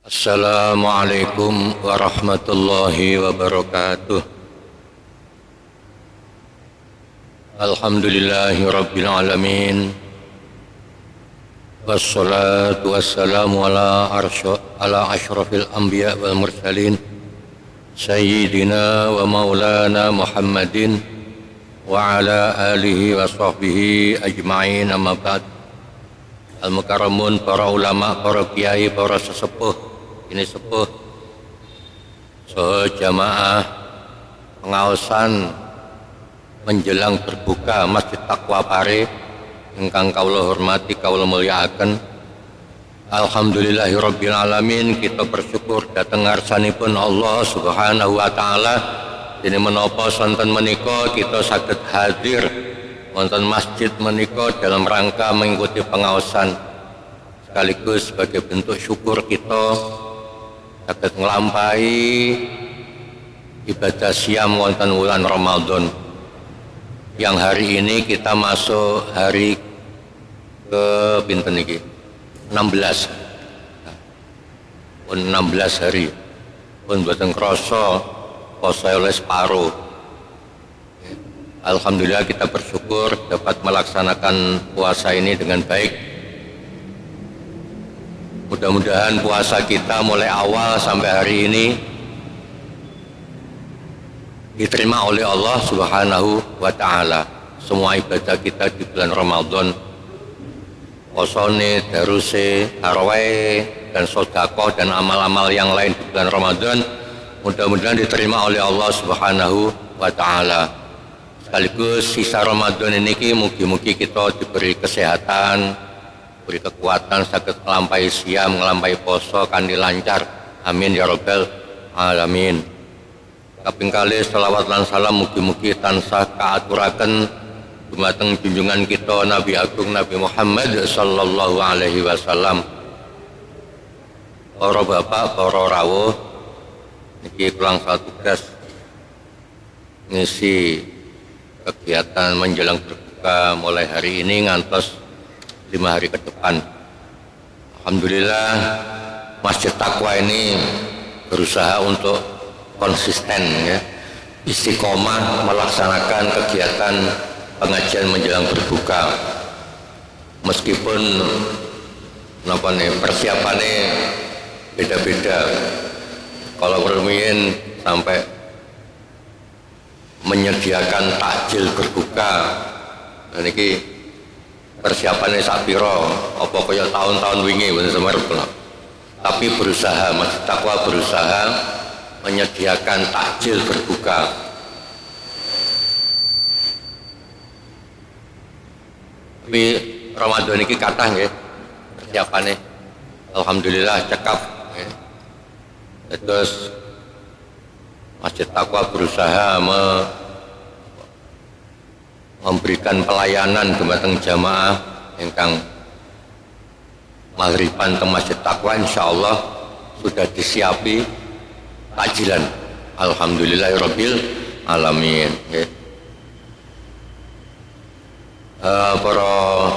Assalamualaikum warahmatullahi wabarakatuh. Alhamdulillahi rabbil alamin. Wassalatu wassalamu ala asyrafil anbiya wal mursalin Sayyidina wa maulana Muhammadin wa ala alihi wa sahbihi ajma'in, amma ba'd. Al-mukarramun, para ulama, para kiai, para sesepuh, ini sepuh jamaah pengaosan menjelang berbuka Masjid Taqwa Pare ingkang kawula hormati, kawula mulyakaken. Alhamdulillahirabbil alamin, kita bersyukur dhateng ngarsanipun Allah Subhanahu wa taala dene menapa sonten menika kita saged hadir wonten masjid menika dalam rangka mengikuti pengaosan, sekaligus sebagai bentuk syukur kita saged nglampahi ibadah siam wonten wulan Ramadan, yang hari ini kita masuk hari ke pinten iki 16 hari pun boten krasa poso oleh separuh. Alhamdulillah kita bersyukur dapat melaksanakan puasa ini dengan baik. Mudah-mudahan puasa kita mulai awal sampai hari ini diterima oleh Allah Subhanahu wa taala. Semua ibadah kita di bulan Ramadan, posone, daruse, tarawih, dan sedekah dan amal-amal yang lain di bulan Ramadan, mudah-mudahan diterima oleh Allah Subhanahu wa taala. Sekaligus sisa Ramadan ini mugi-mugi kita diberi kesehatan, beri kekuatan saged nglampahi siam, nglampahi poso kanthi lancar. Amin ya rabbal alamin. Kaping kalih selawat lan salam mugi-mugi tansah kaaturaken dumateng junjungan kita Nabi Agung Nabi Muhammad sallallahu alaihi wasallam. Para bapak, para rawuh, niki kurang satu tugas ngisi kegiatan menjelang berbuka mulai hari ini ngantos 5 hari ke depan. Alhamdulillah Masjid Taqwa ini berusaha untuk konsisten, ya, istiqomah melaksanakan kegiatan pengajian menjelang berbuka, meskipun persiapannya beda-beda. Kalau bermain sampai menyediakan takjil berbuka, dan ini persiapannya sapiro apa kaya tahun-tahun wingi bener semerep. Tapi berusaha, Masjid Taqwa berusaha menyediakan takjil berbuka. Tapi Ramadan ini kathah nggih persiapane. Alhamdulillah cekap, nggih. Terus Masjid Taqwa berusaha memberikan pelayanan dumateng jamaah ingkang maghriban teng Masjid Taqwa, insyaallah sudah disiapi takjilan. Alhamdulillahirabbil alamin. Para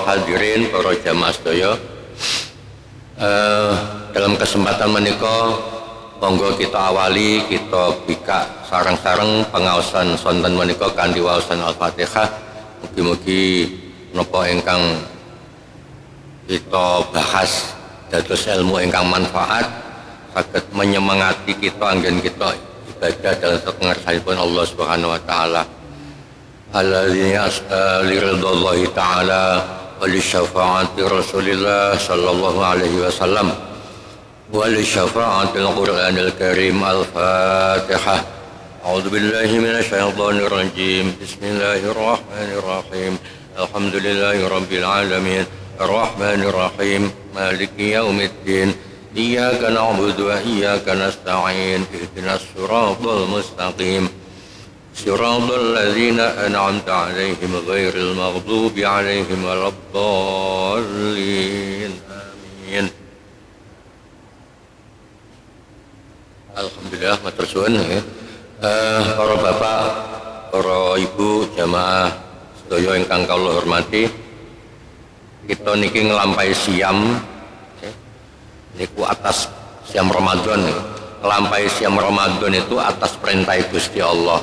hadirin, para jamaah sedaya, dalam kesempatan menika monggo kita awali, kita bika sareng-sareng pengaosan sonten menika kanthi waosan Al-Fatihah. Mugi-mugi menapa ingkang kita bahas dados ilmu ingkang manfaat, saged menyemangati kita anggen kita ibadah dalam pengersanipun Allah Subhanahu wa taala. Alladzina liridhallahi taala wa li syafaati Rasulillah sallallahu alaihi wasallam wa li syafaatil Qur'anil Karim. Al-Fatihah. A'udzu billahi minasy syaithanir rajim. Bismillahirrahmanirrahim. Alhamdulillahi rabbil alamin. Arrahmanir rahim. Maliki yaumiddin. Iyyaka na'budu wa iyyaka nasta'in. Ihdinas siratal mustaqim. Siratal ladzina an'amta 'alaihim ghairil maghdubi 'alaihim waladdallin. Amin. Alhamdulillah, matur suwun, ya. Para bapak, para ibu, jamaah sedaya ingkang kawula hormati, kita niki nglampahi siam niku atas siam Ramadan, ngelampai siam Ramadan itu atas perintah Gusti Allah.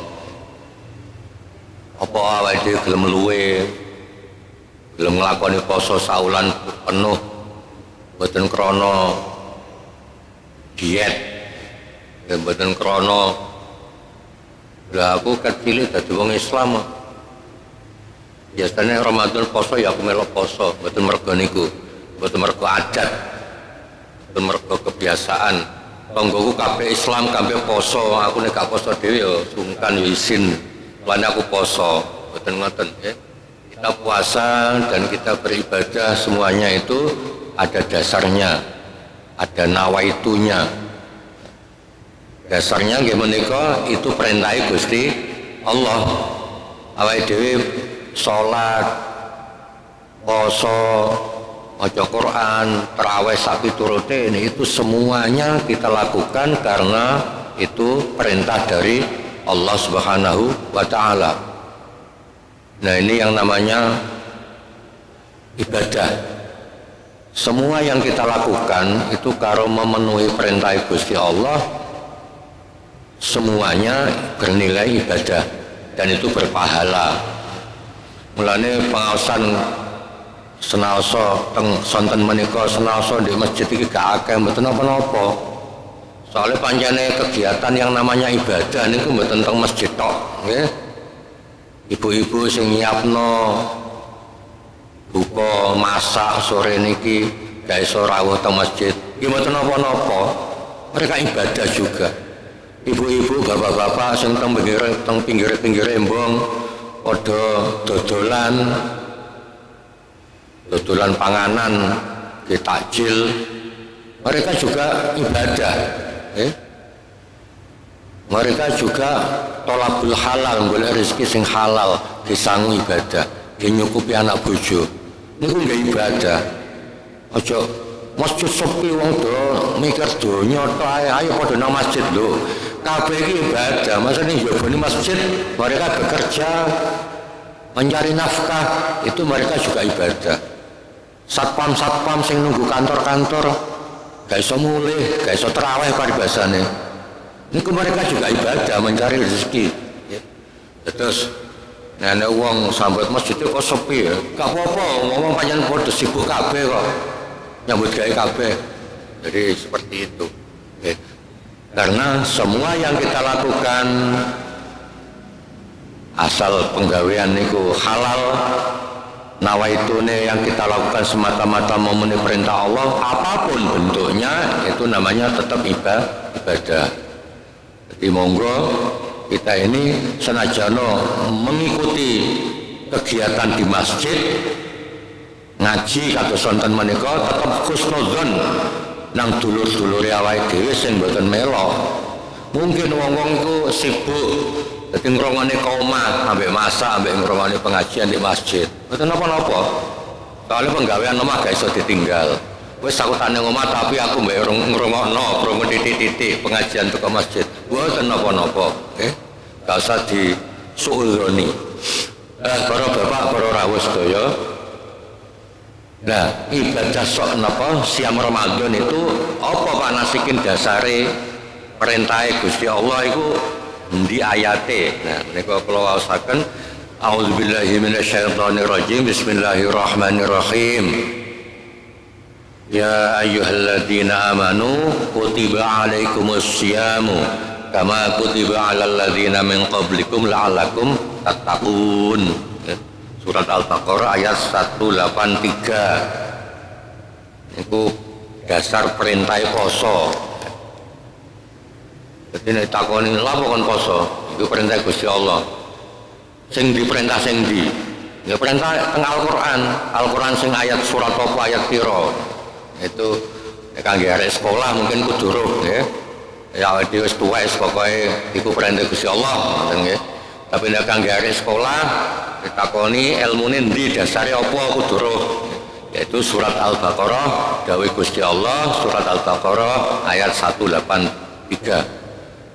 Apa awake dhewe gelem luwe, gelem nglakoni poso saulan penuh, mboten krana diet, mboten krana lah aku kecil dadi wong Islam. Biasanya Ramadan poso ya aku melok poso, mboten mergo niku, mboten mergo adat, mboten mergo kebiasaan. Tonggoku kabeh Islam, kabeh poso, aku nek gak poso dhewe ya sungkan ya isin. Lan aku poso, mboten ngoten ya. Kita puasa dan kita beribadah semuanya itu ada dasarnya, ada nawaitunya. Dasarnya nggih menika itu perintah Gusti Allah. Awake dhewe salat, poso, maca Quran, tarawih sak piturute itu semuanya kita lakukan karena itu perintah dari Allah Subhanahu wa taala. Nah, ini yang namanya ibadah. Semua yang kita lakukan itu karo memenuhi perintah Gusti Allah, semuanya bernilai ibadah dan itu berpahala. Mulane pengaosan senaosa teng sonten menika senaosa di masjid iki gak akeh mboten napa-napa. Soalnya pancene kegiatan yang namanya ibadah niku mboten teng masjid tok, nggih. Ibu-ibu sing nyiapno buka masak sore niki gak iso rawuh teng masjid, nggih mboten napa-napa. Mereka ibadah juga. Ibu-ibu, bapak-bapak sing teng pinggir-pinggir embong padha dodolan panganan, nggih takjil. Mereka juga ibadah. Mereka juga tolabul halal, golek rezeki sing halal, disangu ibadah, nyukupi anak bojo. Niku nggih ibadah. Aja masjid sepi wong do mikir donya tok ayo padha nang masjid lho. Kabeh iki ibadah, maksudnya njogoni masjid, mereka bekerja mencari nafkah, itu mereka juga ibadah. Satpam sing nunggu kantor-kantor gak iso mulih, gak iso tarawih paribasane. Niku mereka juga ibadah mencari rezeki. Terus nek wong sambut masjid kok sepi ya. Gak apa-apa, ngomong pancen padha sibuk kabeh kok. Nyambut gawe kabeh. Jadi seperti itu. Karena semua yang kita lakukan asal penggawean niku halal, nawaitune yang kita lakukan semata-mata memenuhi perintah Allah, apapun bentuknya itu namanya tetap ibadah. Jadi monggo kita ini senajano mengikuti kegiatan di masjid, ngaji kados sonten menika tetap husnudzon nang dulur-dulure awake dhewe sing mboten melok. Mungkin wong-wong iku sibuk dadi ngrongone omah ambek masak ambek ngrongone pengajian di masjid. Mboten napa-napa. Soale penggawean omah gak iso ditinggal. Wis sakutane omah tapi aku mbek ngrungokno krungu titik-titik pengajian teko masjid. Mboten napa-napa, gak usah disuudzoni. Para bapak, para rawuh sedaya. Nah, ibadah sok napa siam Ramadan itu apa Pak Nasikin dasare perintah Gusti Allah iku di ayate. Nah, menika kula waosaken a'udzubillahi minasyaitonirrajim. Bismillahirrahmanirrahim. Ya ayyuhalladzina amanu kutiba alaikumus syamu kama kutiba alal ladzina min qablikum la'allakum tattaqun. Surat Al-Baqarah ayat 183. Itu dasar perintah poso. Jadi nek takoni lha kon poso, itu perintah Gusti Allah. Sing diperintah sing ndi? Ya perintah teng Al-Qur'an. Al-Qur'an sing ayat surat apa ayat pira? Itu nek kangge arek sekolah mungkin kudu roh nggih. Ya awake wis tuwa wis pokoke iku perintah Gusti Allah, ngoten nggih. Tapi nek kangge arek sekolah ditakoni ilmune ndi dasare apa kudu roh. Yaitu surat Al-Baqarah dawuh Gusti Allah, surat Al-Baqarah ayat 183.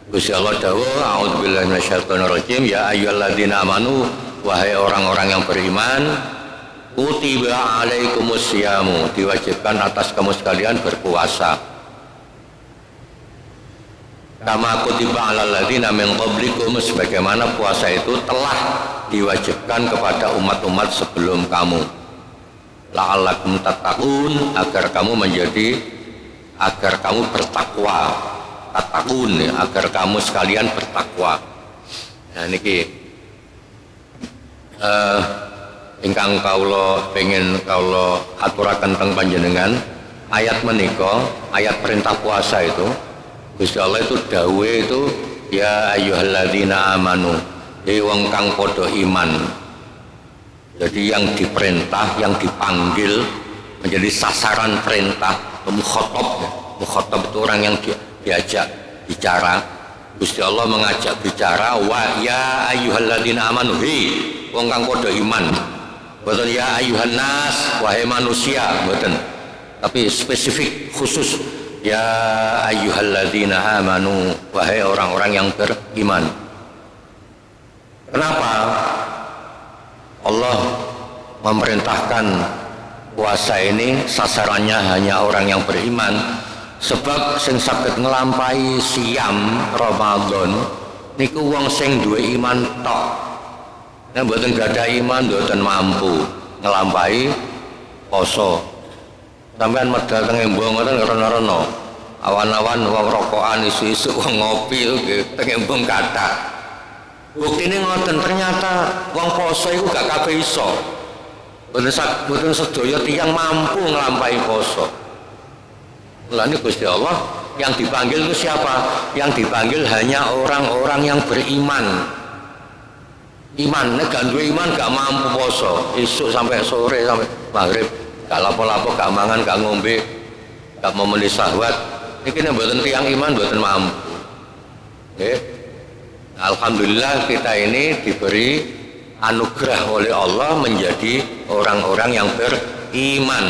Gusti Allah dawuh a'udzubillahi minasyaitonirrajim ya ayyuhalladzina amanu wahai orang-orang yang beriman kutiba alaikumus syamu diwajibkan atas kamu sekalian berpuasa kama kutiba 'alal ladzina min qablikum, sebagaimana puasa itu telah diwajibkan kepada umat-umat sebelum kamu, la'allakum tattaqun, agar kamu bertakwa, tattaqun ya, agar kamu sekalian bertakwa. Nah niki ingkang kawula pengen kawula aturaken teng panjenengan, ayat menika, ayat perintah puasa itu Gusti Allah itu dawuh itu ya ayyuhalladzina amanu, wong kang padha iman. Jadi yang diperintah, yang dipanggil menjadi sasaran perintah, mukhatab itu orang yang diajak bicara. Gusti Allah mengajak bicara, wa ya ayyuhalladzina amanu, wong kang padha iman. Mboten ya ayyuhan nas, wahai manusia, mboten. Tapi spesifik khusus ya ayyuhalladzina amanu, wahai orang-orang yang beriman. Kenapa Allah memerintahkan puasa ini sasarannya hanya orang yang beriman? Sebab sing saged nglampahi siam Ramadan niku wong sing duwe iman tok. Nek mboten gadah iman mboten mampu nglampahi poso. Sampeyan medal teng embong ngoten rono-rono. Awan-awan wong rokokan isu-isu wong ngopi teng embong kathah. Buktine ngoten, ternyata wong poso iku gak kabeh iso. Mboten sedaya tiyang mampu nglampahi poso. Mulane Gusti Allah yang dipanggil itu siapa? Yang dipanggil hanya orang-orang yang beriman. Iman, nek gak duwe iman gak mampu poso. Esuk sampai sore sampai maghrib gak lapo-lapo, gak mangan, gak ngombe, gak memenuhi syahwat. Niki nek mboten tiyang iman mboten mampu. Nggih. Alhamdulillah kita ini diberi anugerah oleh Allah menjadi orang-orang yang beriman.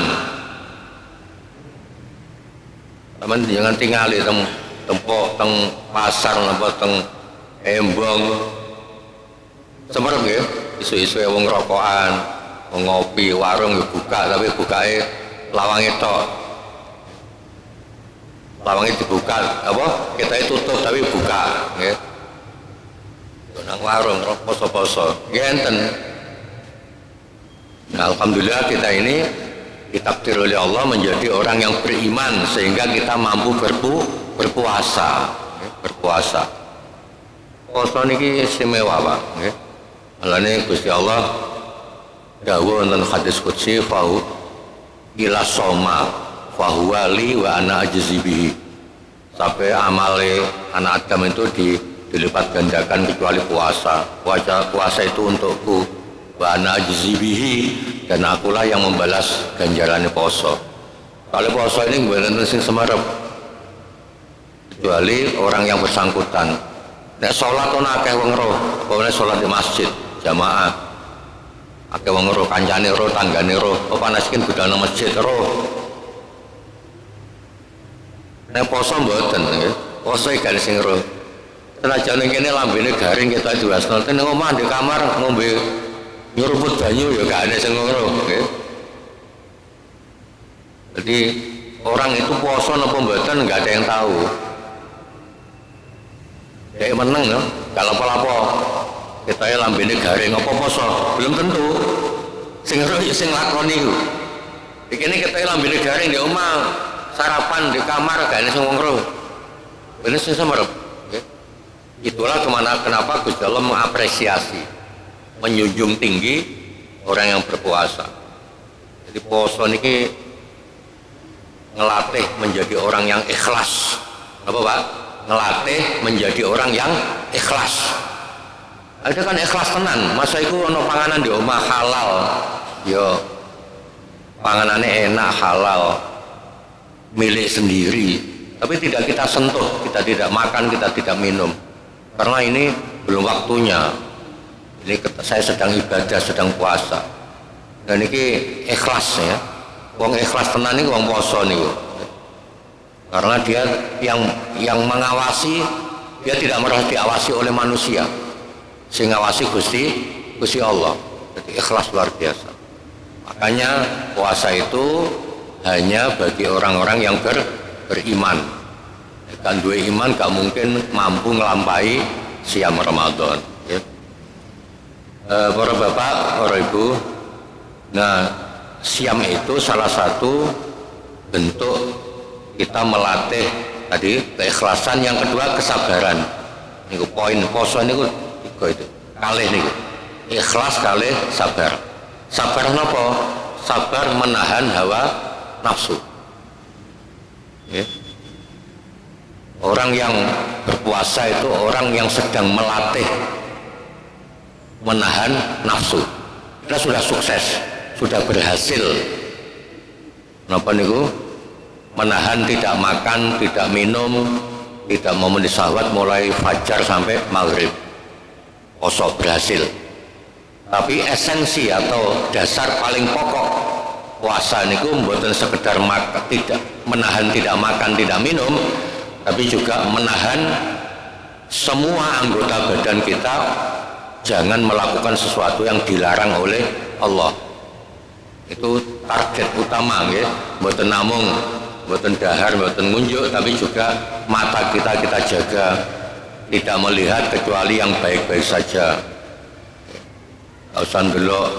Teman jangan tinggal di tempat pasar napa teng embong. Semerep ya, isu-isu wong rokokan, wong ngopi, warung buka tapi bukae lawange tok. Lawange dibuka apa? Kita tutup tapi buka, nggih. Nang warung poso-poso ngenten. Nah, alhamdulillah kita ini ditakdir oleh Allah menjadi orang yang beriman sehingga kita mampu berpuasa. Poso niki istimewa, Pak, nggih. Malane Gusti Allah dawuh wonten hadis qudsi fahu ila soma fahuwa li wa ana ajzi bihi. Sampai amale anak Adam itu dilipat gandakan kecuali puasa. Puasa itu untukku, wa ana ajzi bihi, dan akulah yang membalas ganjarannya poso. Kalau poso ini mboten sing semerep kecuali orang yang bersangkutan. Nek salat ana akeh wong roh, pokoknya salat di masjid jamaah. Akeh wong roh, kancane roh, tanggane roh, panaskin budal masjid roh. Nek poso mboten nggih. Poso iki sing roh. Senajan kene lambene garing kita diwasno ten omah di kamar ngombe nyuruput banyu ya gak ada sing ngono nggih. Jadi orang itu poso napa mboten enggak ada yang tahu. Kayak meneng ya, kalau apa-apa kita ya lambene garing apa poso belum tentu. Sing ero ya sing lakoni iku. Iki kita ya lambene garing di omah, sarapan di kamar gak ada sing ngono. Bener sing samarep. Itulah kenapa Gusti Allah mengapresiasi, menjunjung tinggi orang yang berpuasa. Jadi puasa ini ngelatih menjadi orang yang ikhlas. Apa Pak? Ngelatih menjadi orang yang ikhlas. Ada kan ikhlas tenan. Masa itu ono panganan di omah halal, yo panganannya enak halal, milik sendiri. Tapi tidak kita sentuh, kita tidak makan, kita tidak minum. Karena ini belum waktunya. Ini saya sedang ibadah, sedang puasa. Dan ini ikhlas ya. Wong ikhlas tenan ini wong poso niku. Karena dia yang mengawasi, dia tidak merasa diawasi oleh manusia. Sing ngawasi Gusti Allah. Jadi ikhlas luar biasa. Makanya puasa itu hanya bagi orang-orang yang beriman. Kan duwe iman gak mungkin mampu ngelampaui siam Ramadan ya. Para bapak, para ibu, nah siam itu salah satu bentuk kita melatih tadi keikhlasan, yang kedua kesabaran. Niku poin poso niku tiga itu. Kalih niku. Ikhlas kalih sabar. Sabar napa? Sabar menahan hawa nafsu. Ya. Orang yang berpuasa itu orang yang sedang melatih menahan nafsu. Kita sudah sukses, sudah berhasil. Napa niku? Menahan tidak makan, tidak minum, tidak memenuhi syahwat mulai fajar sampai maghrib. Poso berhasil. Tapi esensi atau dasar paling pokok puasa niku mboten sekedar tidak menahan tidak makan, tidak minum, tapi juga menahan semua anggota badan kita jangan melakukan sesuatu yang dilarang oleh Allah. Itu target utama ya. Mboten namung mboten dahar, mboten ngunjuk, tapi juga mata kita jaga tidak melihat kecuali yang baik-baik saja. Gak usah ndelok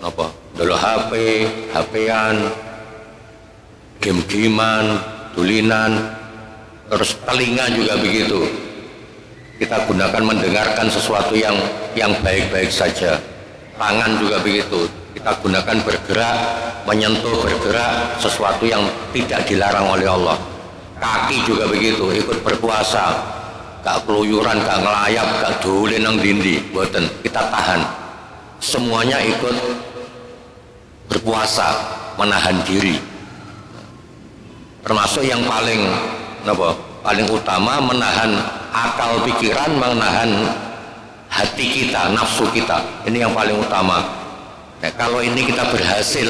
napa, ndelok HP, HP-an, game-gamean, tulinan. Terus telinga juga begitu, kita gunakan mendengarkan sesuatu yang baik-baik saja. Tangan juga begitu, kita gunakan bergerak, menyentuh, bergerak sesuatu yang tidak dilarang oleh Allah. Kaki juga begitu, ikut berpuasa, gak keluyuran, gak ngelayap, gak dolen nang dindi, boten, kita tahan. Semuanya ikut berpuasa, menahan diri. Termasuk yang paling utama menahan akal pikiran, menahan hati kita, nafsu kita. Ini yang paling utama. Nah, kalau ini kita berhasil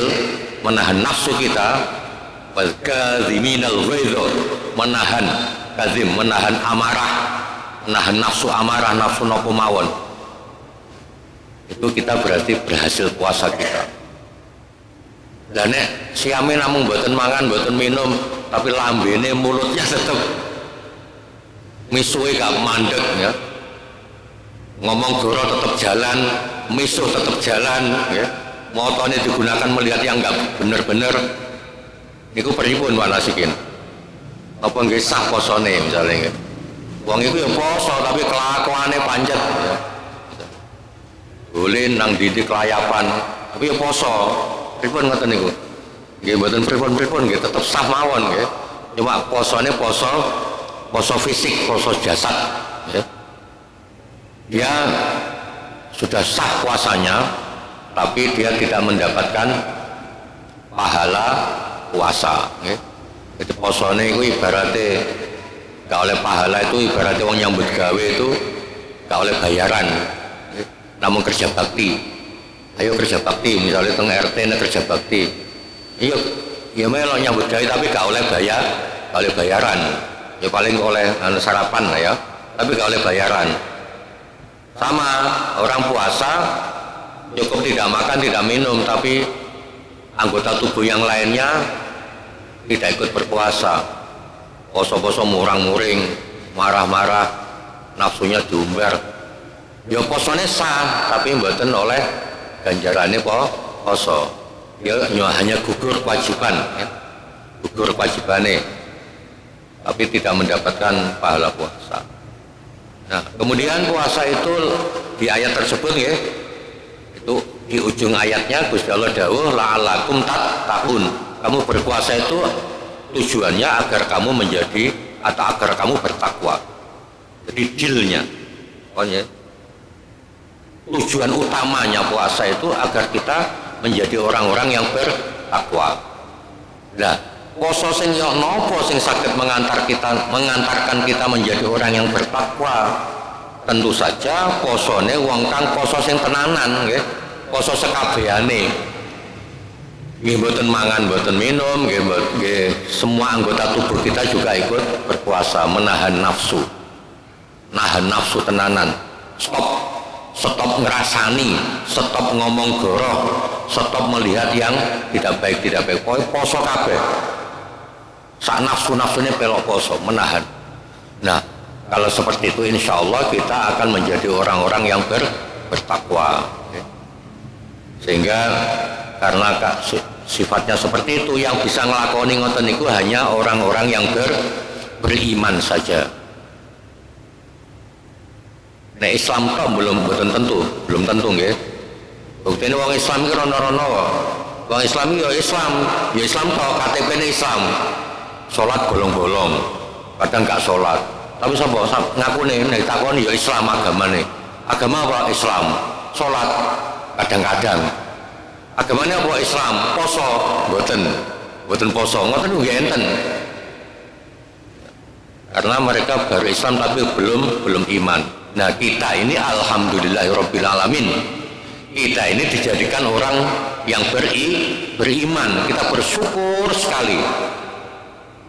menahan nafsu kita, menahan kazim, menahan amarah, menahan nafsu amarah, nafsu napa mawon, itu kita berarti berhasil puasa kita. Dan nek siame namung mboten mangan, mboten minum, tapi lambene, mulutnya tetap misuhe gak mandek ya. Ngomong goro tetap jalan, misuh tetap jalan ya. Motone digunakan melihat yang enggak bener-bener. Niku pripun walasikin? Apa nggih sah posone misalnya? Wong iku ya poso tapi kelakuane pancet ya. Dolen nang dindi kelayapan, tapi ya poso. Pripun ngoten niku? Nggih mboten pripun-pripun nggih tetep sah mawon nggih. Cuma posone poso fisik, poso jasad ya. Dia sudah sah puasanya, tapi dia tidak mendapatkan pahala puasa ya. Jadi posone itu ibaratnya gak oleh pahala, itu ibaratnya orang yang bergawe itu gak oleh bayaran ya. Namun kerja bakti, ayo kerja bakti, misalnya teng RT kerja bakti, iya ya melok nyambut gawe tapi gak oleh bayaran ya, paling oleh sarapan lah ya, tapi gak oleh bayaran. Sama orang puasa cukup tidak makan tidak minum, tapi anggota tubuh yang lainnya tidak ikut berpuasa, poso-poso murang-muring, marah-marah, nafsunya diumbar, ya posone sah tapi mboten oleh ganjarannya poso. Dia hanya gugur kewajiban ya. Gugur kewajibannya tapi tidak mendapatkan pahala puasa. Nah, kemudian puasa itu di ayat tersebut ya, itu di ujung ayatnya Gusti Allah dawuh la'alakum tattaqun. Kamu berpuasa itu tujuannya agar kamu menjadi atau agar kamu bertakwa. Jadi dealnya, pokoknya tujuan utamanya puasa itu agar kita menjadi orang-orang yang bertakwa. Nah, poso sing yo napa sing saged mengantarkan kita menjadi orang yang bertakwa? Tentu saja posone wong kang poso sing tenanan nggih, poso sekabehane. Nggih mboten mangan, mboten minum, nggih semua anggota tubuh kita juga ikut berpuasa, menahan nafsu. Nahan nafsu tenanan. Stop ngerasani, stop ngomong goroh, stop melihat yang tidak baik. Poso kabeh. Sak nafsu-nafsunya pelok poso, menahan. Nah, kalau seperti itu insya Allah kita akan menjadi orang-orang yang bertakwa. Sehingga karena sifatnya seperti itu, yang bisa ngelakoni ngoten niku hanya orang-orang yang beriman saja. Nah, Islam kok belum tentu nggih. Buktine wong Islam iki rono-rono. Wong Islam iki ya Islam kok KTP-ne Islam. Salat bolong-bolong, kadang gak salat. Tapi sapa ngakune nek takoni ya Islam agamane. Agama apa? Islam. Salat kadang-kadang. Agamanya apa? Islam. Poso mboten poso. Ngoten nggih enten. Karena mereka baru Islam tapi belum iman. Nah, kita ini alhamdulillahirabbil alamin. Kita ini dijadikan orang yang beriman. Kita bersyukur sekali.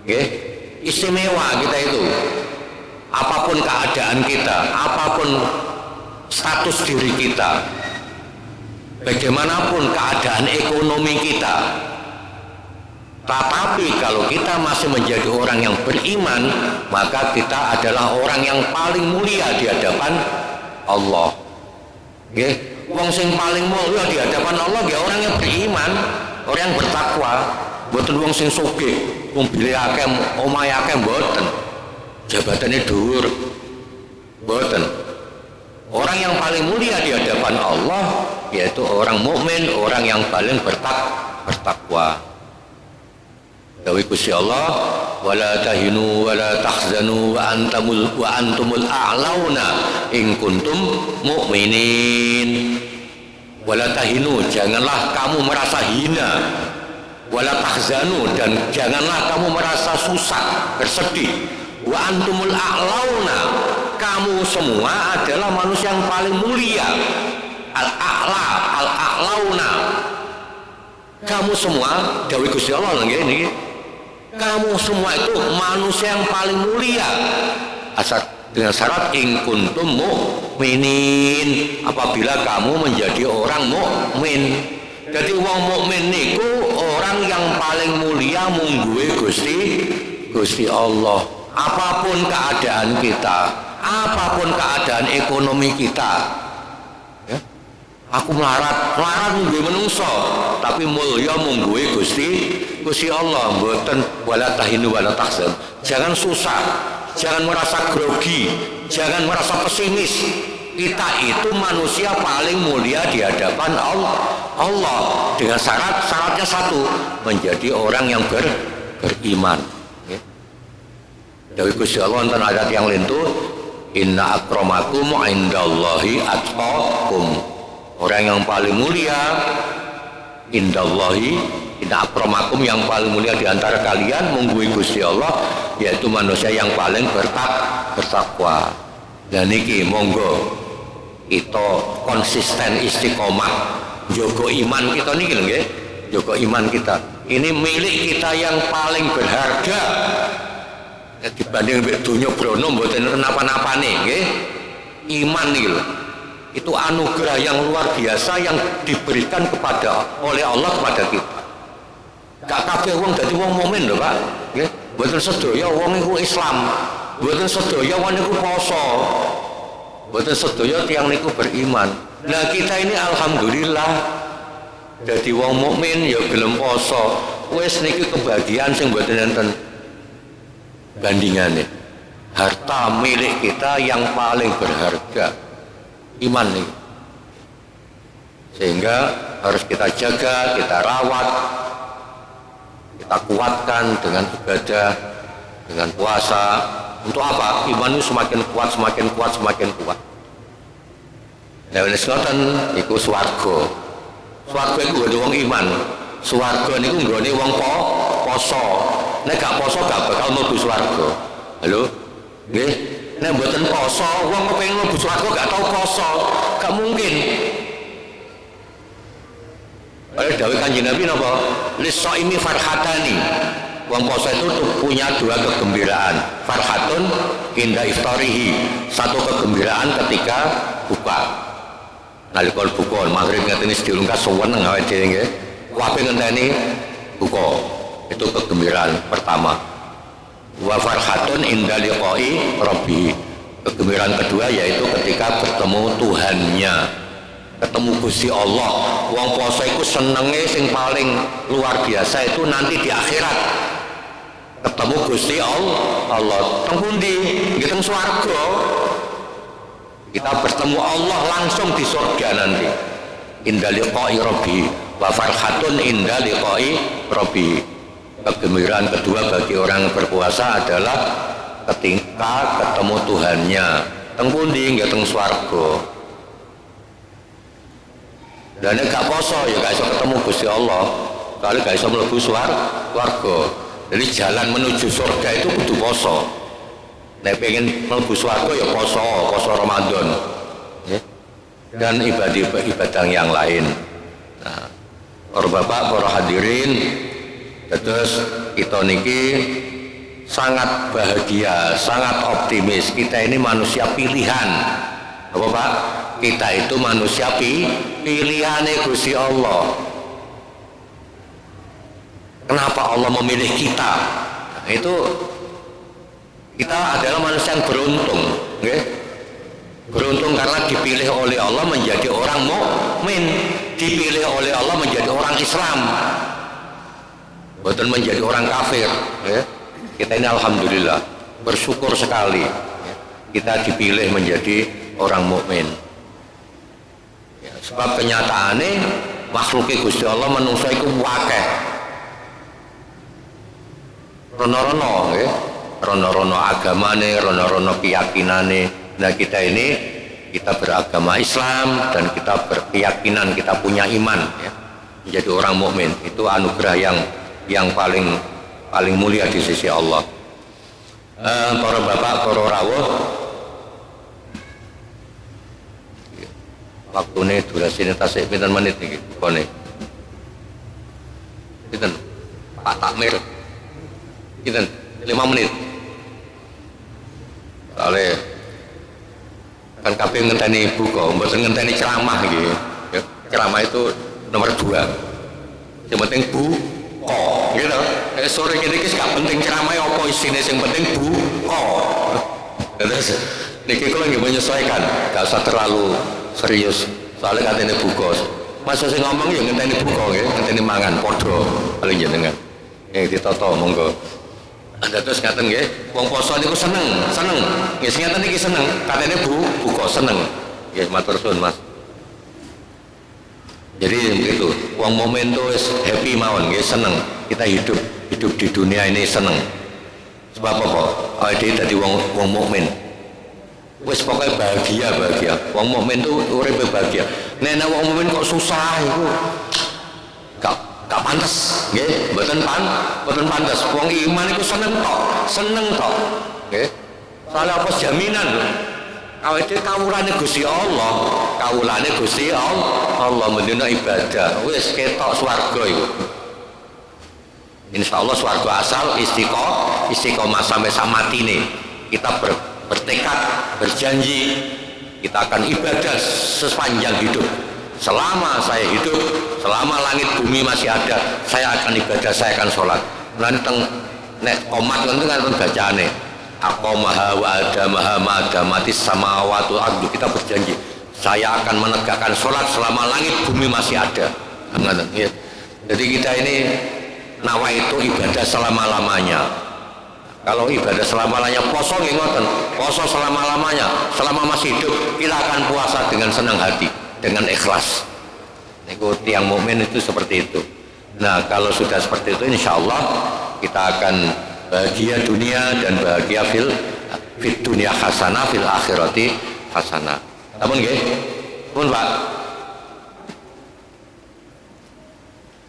Nggih, istimewa kita itu. Apapun keadaan kita, apapun status diri kita, bagaimanapun keadaan ekonomi kita, tetapi kalau kita masih menjadi orang yang beriman, maka kita adalah orang yang paling mulia di hadapan Allah. Nggih, wong sing paling mulia di hadapan Allah ya orang yang beriman, orang yang bertakwa, mboten wong sing sugih, mobil akeh, omahe akeh mboten. Jabatannya dhuwur, mboten. Orang yang paling mulia di hadapan Allah yaitu orang mukmin, orang yang paling bertakwa. Dawuh Gusti Allah, wala tahinu wala tahzanu wa antumul a'launa in kuntum mu'minin. Wala tahinu, janganlah kamu merasa hina. Wala tahzanu, dan janganlah kamu merasa susah, bersedih. Wa antumul a'launa, kamu semua adalah manusia yang paling mulia. Al-a'launa, kamu semua, dawuh Gusti Allah nggih, kamu semua itu manusia yang paling mulia. Dengan syarat in kuntum mu'minin, apabila kamu menjadi orang mukmin. Jadi wong mukmin niku orang yang paling mulia mungguhe Gusti Allah. Apapun keadaan kita, apapun keadaan ekonomi kita, ya, aku melarat mungguhe menungso, tapi mulya mungguhe Gusti Allah. Mboten wala tahinu wala tahzan. Jangan susah, jangan merasa grogi, jangan merasa pesimis. Kita itu manusia paling mulia di hadapan Allah. Dengan syaratnya satu, menjadi orang yang beriman. Dawuh Gusti Allah wonten ayat yang lain tuh, inna akramakum indallahi atqakum. Orang yang paling mulia indallahi, inna akramakum, yang paling mulia di antara kalian mungguhi Gusti Allah yaitu manusia yang paling bertakwa. Dan niki monggo kita konsisten istiqomah jaga iman kita niki lho nggih. Jaga iman kita. Ini milik kita yang paling berharga. Dibanding dunia brono mboten kenapa-napane nggih. Iman iki lho. Itu anugerah yang luar biasa yang diberikan oleh Allah kepada kita. Gak kabeh wong dadi wong mukmin lho, Pak. Nggih. Mboten sedaya wong iku Islam. Mboten sedaya wong niku poso. Mboten sedaya tiyang niku beriman. Nah, kita ini alhamdulillah dadi wong mukmin ya gelem poso. Wis niki kebahagiaan sing mboten enten bandingannya. Harta milik kita yang paling berharga, iman nih. Sehingga harus kita jaga, kita rawat, kita kuatkan dengan ibadah, dengan puasa. Untuk apa? Iman itu semakin kuat, semakin kuat, semakin kuat. Nah, ini ngoten iku swarga. Swarga iku nggo wong iman. Swarga niku nggone wong poso. Nek gak poso gak bakal mlebu swarga. Halo? Nggih. Nek mboten poso, wong kepengin mlebu swarga gak tau poso. Gak mungkin. Oleh dawuh Kanjeng Nabi napa? Lis-shaimi farhatani. Wong poso itu punya dua kegembiraan. Farhatun inda iftarihi. Satu kegembiraan ketika buka. Nalika buka maghrib ngene sedulungkas suweneng awake dhewe nggih. Kabeh ngenteni buka. Itu kegembiraan pertama. Wa farhatun inda liqa'i rabbih. Kegembiraan kedua yaitu ketika bertemu Tuhannya, ketemu Gusti Allah. Wong poso iku senenge sing paling luar biasa itu nanti di akhirat ketemu Gusti Allah. Teng pundi? Nggih teng swarga. Kita bertemu Allah langsung di surga nanti. Inda liqa'i rabbih wa farhatun inda liqa'i rabbih. Kegembiraan kedua bagi orang berpuasa adalah ketika ketemu Tuhannya. Teng pundi? Nggih teng swarga. Dan gak poso ya gak iso ketemu Gusti Allah. Kalau gak iso mlebu swarga. Jadi jalan menuju surga itu kudu poso. Nek pengen mlebu swarga ya poso Ramadan. Ya. Dan ibadah yang lain. Nah, para bapak, para hadirin, terus kita niki sangat bahagia, sangat optimis. Kita ini manusia pilihan. Apa Pak? Kita itu manusia pilihane Gusti Allah. Kenapa Allah memilih kita? Nah, itu kita adalah manusia yang beruntung, okay? Beruntung karena dipilih oleh Allah menjadi orang mukmin, dipilih oleh Allah menjadi orang Islam, bukan menjadi orang kafir. Okay? Kita ini alhamdulillah bersyukur sekali, kita dipilih menjadi orang mukmin. Sebab kenyataannya makhluknya Gusti Allah menungso iku wakeh. Rono-rono nggih, rono-rono agamane, rono-rono keyakinane. Nah, kita ini kita beragama Islam dan kita berkeyakinan, kita punya iman ya. Menjadi orang mukmin itu anugerah yang paling mulia di sisi Allah. Para bapak, para rawuh, waktune durasine tasik pinten menit iki kone pinten Pak Takmir pinten 5 menit soalnya kan kabeh ngenteni buka mboten ngenteni ceramah iki ya. Ceramah itu nomor 2 yang penting buka gitu. Sore ini gak penting ceramah apa isine, yang penting buka. Terus niki kula nggih menyesuaikan, gak usah terlalu serius soalnya katanya buka. Masa saya ngomong ya ngenteni buka ya, ngenteni mangan podo paling jenengan ditoto monggo. Ada terus ngaten nggih, wong poso niku seneng nggih, sing ngaten niki seneng katanya buka seneng nggih, matur suwun Mas. Jadi begitu, wong momen tuh happy mawon nggih, seneng kita hidup di dunia ini seneng. Sebab apa? Awake dadi wong mukmin. Wes pokoknya bahagia. Wong mukmin tuh urip bahagia. Nek wong mukmin kok susah iku gak pantes, nggih, mboten pantes. Wong iman iku seneng tok, nggih. Soale apa jaminan lho. Awake dhewe kawulane Gusti Allah, Allah mendina ibadah. Wis ketok swarga iku. Insyaallah swarga asal istiqomah sampai samatine. Kita bertekad, berjanji kita akan ibadah sepanjang hidup. Selama saya hidup, selama langit bumi masih ada, saya akan ibadah, saya akan sholat. Lan teng nek komat itu kan bacaane aqamaha wa adamaha ma adamatis samawati wal ardu. Kita berjanji saya akan menegakkan sholat selama langit bumi masih ada. Jadi kita ini nawa itu ibadah selama-lamanya. Kalau ibadah selama-lamanya poso nggih ngoten, poso selama-lamanya, selama masih hidup kita akan puasa dengan senang hati, dengan ikhlas. Niku tiang mukmin itu seperti itu. Nah, kalau sudah seperti itu insyaallah kita akan bahagia dunia dan bahagia fil dunia hasanah, fil akhirati hasanah. Ampun nggih? Pun Pak.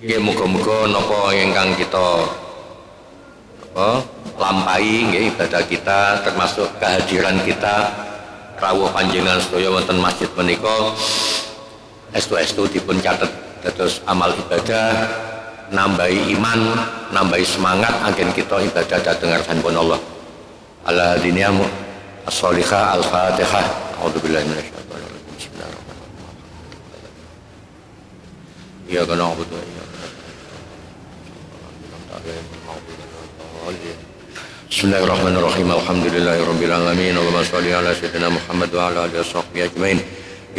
Nggih, muga-muga napa ingkang kita lampai nggih ibadah kita, termasuk kehadiran kita rawuh panjenengan sedaya wonten masjid menika estu-estu dipun catet dados amal ibadah, nambahi iman, nambahi semangat anggen kita ibadah dhateng ngarsanipun Allah. Ala diniyah as-sholihah al-fatihah. A'udzubillahi minasyaitonir rajim. Bismillahirrahmanirrahim. Ya kana na'budu wa iyyaka nasta'in. Bismillahirrahmanirrahim. Alhamdulillahirabbil alamin. Allahumma shalli ala sayyidina Muhammad wa ala alihi washabbihi ajmain.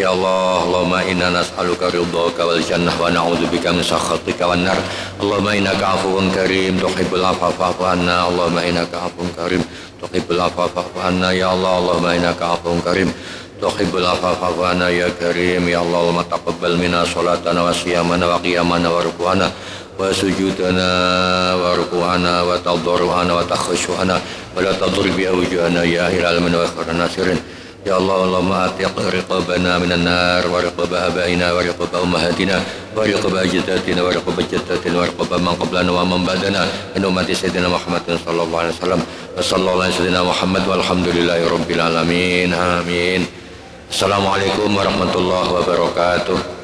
Ya Allah, Allahumma inna nas'aluka ridhaka wal jannah wa na'udzubika min sakhatika wan nar. Allahumma innaka 'afuwun karim tuhibbul 'afwa fa'fu 'anna. Allahumma innaka 'afuwun karim tuhibbul 'afwa fa'fu 'anna. Ya Allah, Allahumma innaka 'afuwun karim tuhibbul 'afwa fa'fu 'anna ya karim. Ya Allah, Allahumma taqabbal minna salatana wa siyamana wa qiyamana wa ruku'ana wa sujudana wa ruku'ana wa tadarru'ana wa takhushu'ana wa la tadur bi awjuhana ya hilal min wa khairan nasirin. Ya Allah, Allahumma atiq riqabana minan nar wa riqaba abaina wa riqaba ummahatina wa riqaba ajdatina wa riqaba jaddatina wa riqaba man qablana wa man ba'dana min ummati sayyidina Muhammadin sallallahu alaihi wasallam wa sallallahu alaihi sayyidina Muhammad walhamdulillahi rabbil alamin. Amin. Assalamualaikum warahmatullahi wabarakatuh.